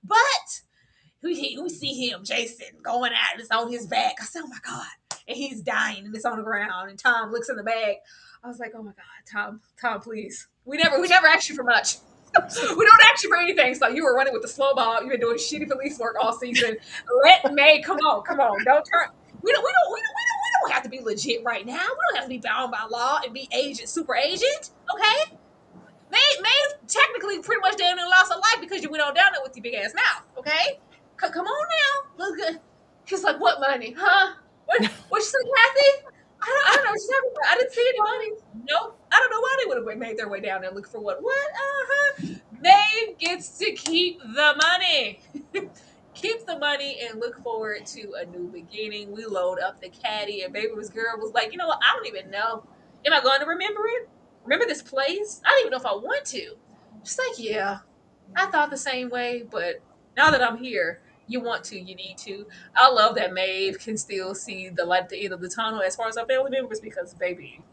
But we see him, Jayson, going out and it's on his back. I said, oh my God. And he's dying and it's on the ground. And Tom looks in the bag. I was like, oh my God, Tom, please. We never asked you for much. We don't ask you for anything. So you were running with the slow ball. You've been doing shitty police work all season. Let May come on. Don't turn. We don't have to be legit right now. We don't have to be bound by law and be super agent. Okay? May technically pretty much damn near lost her life because you went on down there with your big ass mouth. Okay? Come on now. Look good. He's like, what money? Huh? What you say, Kathy? I don't know what you're talking about. I didn't see any money. Nope. I don't know why they would have made their way down there looking for what. What? Maeve gets to keep the money. Keep the money and look forward to a new beginning. We load up the caddy, and Baby's girl was like, you know what? I don't even know. Am I going to remember it? Remember this place? I don't even know if I want to. She's like, yeah, I thought the same way, but now that I'm here, you want to, you need to. I love that Maeve can still see the light at the end of the tunnel as far as our family members because, baby,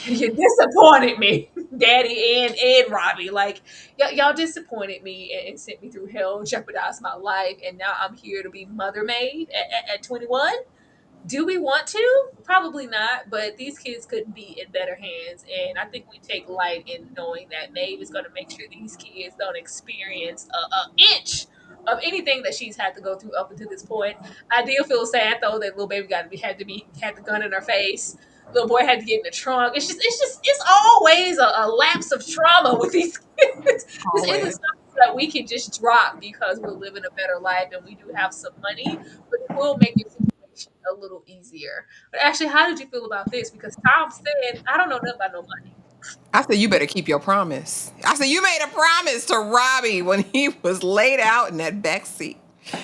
you disappointed me, Daddy and Robbie. Like, y'all disappointed me and sent me through hell, jeopardized my life, and now I'm here to be Mother Maeve at 21. Do we want to? Probably not, but these kids couldn't be in better hands. And I think we take light in knowing that Maeve is going to make sure these kids don't experience an inch of anything that she's had to go through up until this point. I do feel sad though that little baby had the gun in her face. Little boy had to get in the trunk. It's always a lapse of trauma with these kids. This isn't something that we can just drop because we're living a better life and we do have some money, but it will make it a little easier. But actually, how did you feel about this? Because Tom said, I don't know nothing about no money. I said, you better keep your promise. I said, you made a promise to Robbie when he was laid out in that back seat.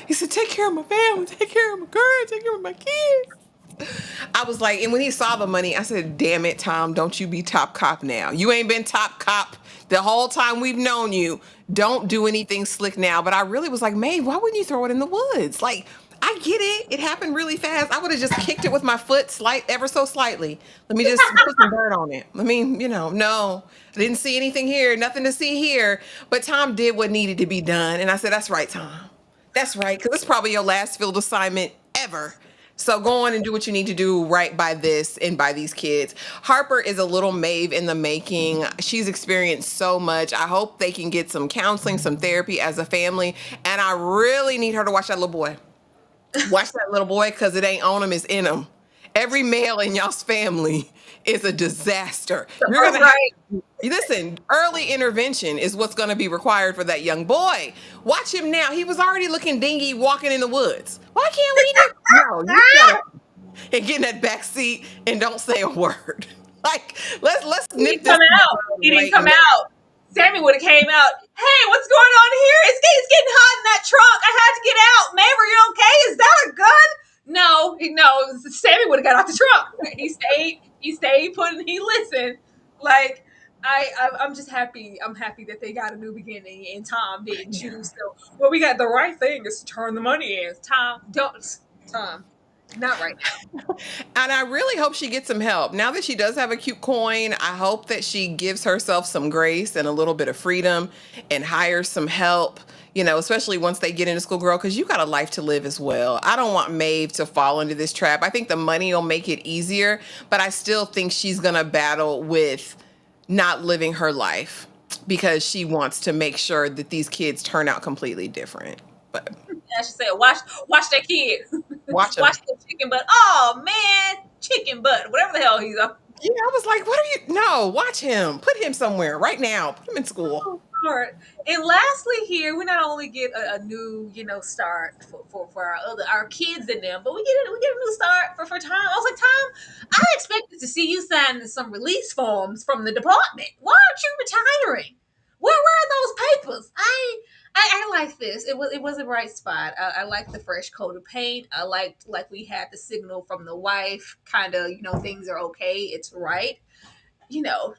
He said, take care of my family, take care of my girl, take care of my kids. I was like, and when he saw the money, I said, damn it, Tom, don't you be top cop now. You ain't been top cop the whole time we've known you. Don't do anything slick now. But I really was like, Maeve, why wouldn't you throw it in the woods? Like, I get it. It happened really fast. I would have just kicked it with my foot ever so slightly. Let me just put some dirt on it. I mean, no, I didn't see anything here. Nothing to see here. But Tom did what needed to be done. And I said, that's right, Tom. That's right. Because it's probably your last field assignment ever. So go on and do what you need to do right by this and by these kids. Harper is a little Maeve in the making. She's experienced so much. I hope they can get some counseling, some therapy as a family. And I really need her to watch that little boy. Watch that little boy because it ain't on him, it's in him. Every male in y'all's family is a disaster. You're gonna listen, early intervention is what's going to be required for that young boy. Watch him now. He was already looking dingy walking in the woods. Why can't we do? No, you shut up and get in that back seat and don't say a word. Like, let's nip this. He didn't come out. Sammy would have came out. Hey, what's going on here? It's getting hot in that trunk. I had to get out. Maeve, are you okay? Is that a gun? No. Sammy would have got out the trunk. He stayed put and he listened. Like, I'm just happy. I'm happy that they got a new beginning and Tom didn't choose. So, well, we got the right thing is to turn the money in. Tom, not right now. And I really hope she gets some help. Now that she does have a cute coin, I hope that she gives herself some grace and a little bit of freedom and hires some help, especially once they get into school, girl, because you got a life to live as well. I don't want Maeve to fall into this trap. I think the money will make it easier, but I still think she's going to battle with not living her life because she wants to make sure that these kids turn out completely different. But I should say, watch that kid. Watch the chicken butt. Oh man, chicken butt. Whatever the hell he's up. Yeah, I was like, what are you? No, watch him. Put him somewhere right now. Put him in school. Oh, Lord. And lastly, here we not only get a new, start for our kids in them, but we get a new start for Tom. I was like, Tom, I expected to see you sign some release forms from the department. Why aren't you retiring? Where are those papers? I I like this. It was a bright spot. I like the fresh coat of paint. I liked like we had the signal from the wife, kind of things are okay. It's right.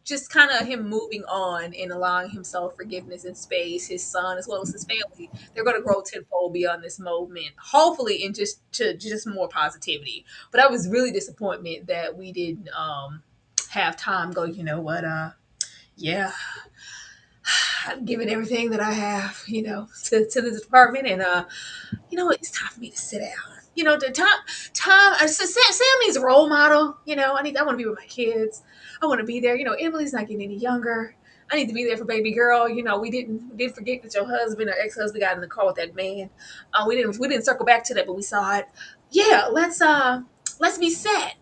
Just kind of him moving on and allowing himself forgiveness and space. His son as well as his family, they're going to grow tenfold beyond this moment. Hopefully, and just more positivity. But I was really disappointed that we didn't have time go. You know what? Yeah, I'm giving everything that I have, to the department, and it's time for me to sit down. The time, Sam needs a role model. I want to be with my kids. I want to be there. Emily's not getting any younger. I need to be there for baby girl. We didn't forget that your husband or ex-husband got in the car with that man. We didn't circle back to that, but we saw it. Yeah, let's be set.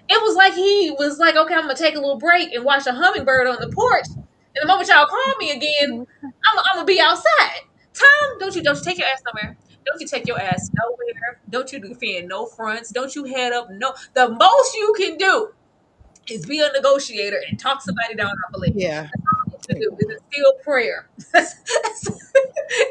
It was like he was like, okay, I'm gonna take a little break and watch a hummingbird on the porch. And the moment y'all call me again, I'm gonna be outside. Tom, don't you take your ass somewhere. Don't you take your ass nowhere. Don't you defend no fronts. Don't you head up no. The most you can do is be a negotiator and talk somebody down off a ledge. Yeah. That's all you need to do is instill prayer.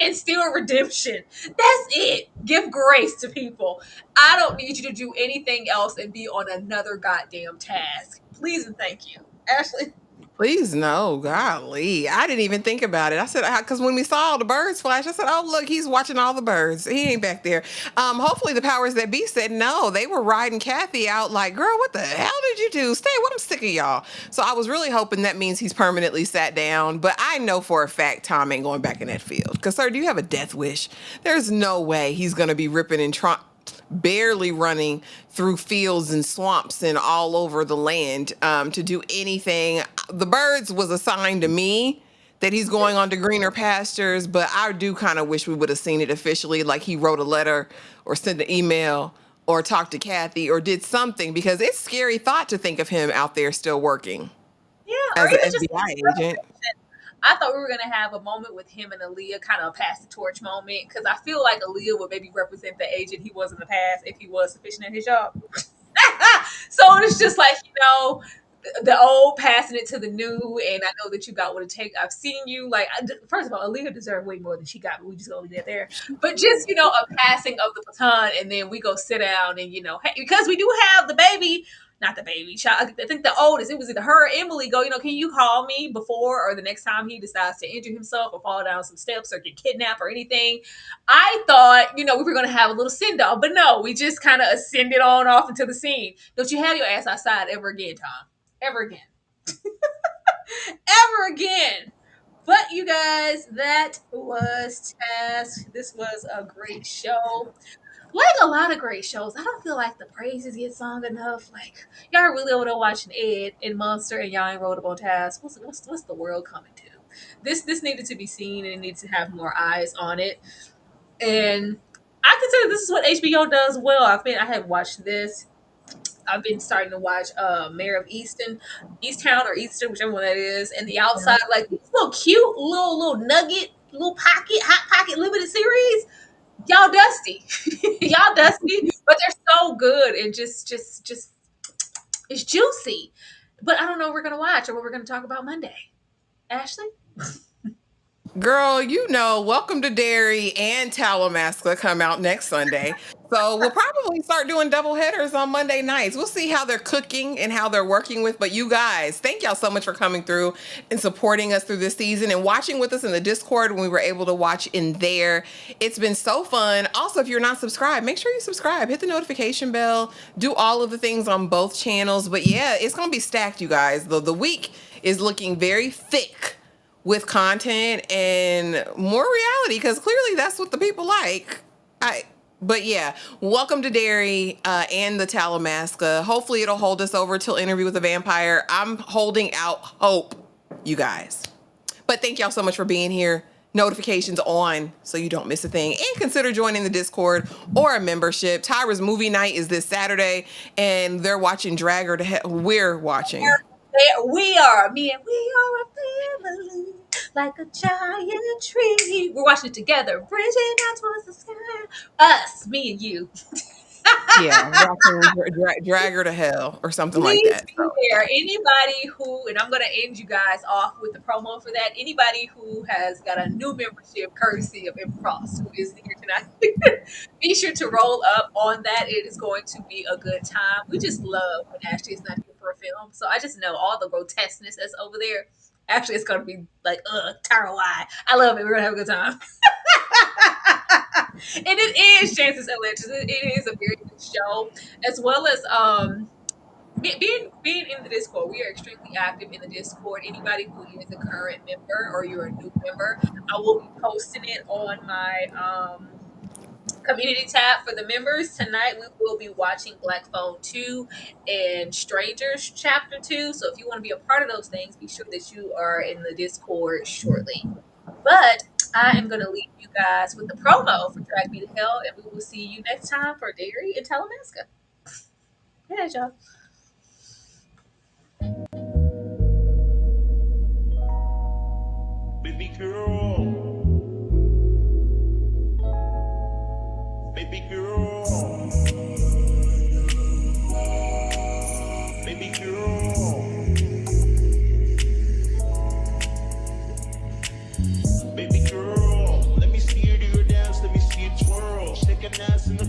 Instill redemption. That's it. Give grace to people. I don't need you to do anything else and be on another goddamn task. Please and thank you. Ashley. Please no, golly. I didn't even think about it. I said, because when we saw all the birds flash, I said, oh, look, he's watching all the birds. He ain't back there. Hopefully the powers that be said no. They were riding Kathy out like, girl, what the hell did you do? Stay away, I'm sick of y'all. So I was really hoping that means he's permanently sat down. But I know for a fact Tom ain't going back in that field. Because, sir, do you have a death wish? There's no way he's going to be ripping and barely running through fields and swamps and all over the land to do anything. The birds was a sign to me that he's going on to greener pastures, but I do kind of wish we would have seen it officially, like he wrote a letter or sent an email or talked to Kathy or did something, because it's a scary thought to think of him out there still working Yeah, or as an even just FBI agent. I thought we were gonna have a moment with him and Aaliyah, kind of a pass the torch moment, because I feel like Aaliyah would maybe represent the agent he was in the past if he was sufficient at his job. So it's just like the old passing it to the new, and I know that you got what it takes. I've seen you like first of all, Aaliyah deserved way more than she got, but we just gonna leave that there. But just a passing of the baton, and then we go sit down and hey, because we do have the baby. Not the baby child. I think the oldest. It was either her or Emily. Go. Can you call me before or the next time he decides to injure himself or fall down some steps or get kidnapped or anything? I thought, we were going to have a little send off, but no, we just kind of ascended on off into the scene. Don't you have your ass outside ever again, Tom? Ever again. Ever again. But you guys, that was Task. This was a great show. Like a lot of great shows, I don't feel like the praises get sung enough. Like y'all really over there watching Ed and Monster, and y'all ain't wrote up on Task. What's the world coming to? This needed to be seen, and it needs to have more eyes on it. And I consider this is what HBO does well. I have watched this. I've been starting to watch Mayor of Easttown or Easton, whichever one that is, and The Outside. Like these little cute little nugget, little hot pocket limited series. Y'all dusty. Y'all dusty, but they're so good and just it's juicy. But I don't know what we're gonna watch or what we're gonna talk about Monday. Ashley? Girl, Welcome to Derry and Talamasca come out next Sunday. So we'll probably start doing double headers on Monday nights. We'll see how they're cooking and how they're working with. But you guys, thank y'all so much for coming through and supporting us through this season and watching with us in the Discord when we were able to watch in there. It's been so fun. Also, if you're not subscribed, make sure you subscribe. Hit the notification bell. Do all of the things on both channels. But yeah, it's going to be stacked, you guys. The week is looking very thick with content and more reality, because clearly that's what the people like. But yeah, welcome to Derry and the Talamasca. Hopefully it'll hold us over till Interview with a Vampire. I'm holding out hope, you guys. But thank y'all so much for being here. Notifications on so you don't miss a thing. And consider joining the Discord or a membership. Tyra's movie night is this Saturday, and they're watching Drag Her to Hell. We're watching. We are. Me and we are a family, like a giant tree. We're watching it together, bridging out towards the sky. Us, me and you. Yeah, raccoon, drag her to hell or something like Please that. be So, there. Anybody who, and I'm going to end you guys off with the promo for that. Anybody who has got a new membership courtesy of Improst who is here tonight, be sure to roll up on that. It is going to be a good time. We just love when Ashley is not here for a film. So I just know all the grotesqueness that's over there. Actually, it's going to be like, Tara, why? I love it. We're going to have a good time. And it is Chances and Legends. It is a very good show, as well as being in the Discord. We are extremely active in the Discord. Anybody who is a current member or you're a new member, I will be posting it on my community tab for the members. Tonight we will be watching Black Phone 2 and Strangers Chapter 2. So if you want to be a part of those things, be sure that you are in the Discord shortly. But I am going to leave you guys with the promo for Drag Me to Hell, and we will see you next time for Dairy and Talamasca. Yeah, y'all. Baby girl. Baby girl. Baby girl. Baby girl. Let me see you do your dance. Let me see you twirl. Shake an ass in the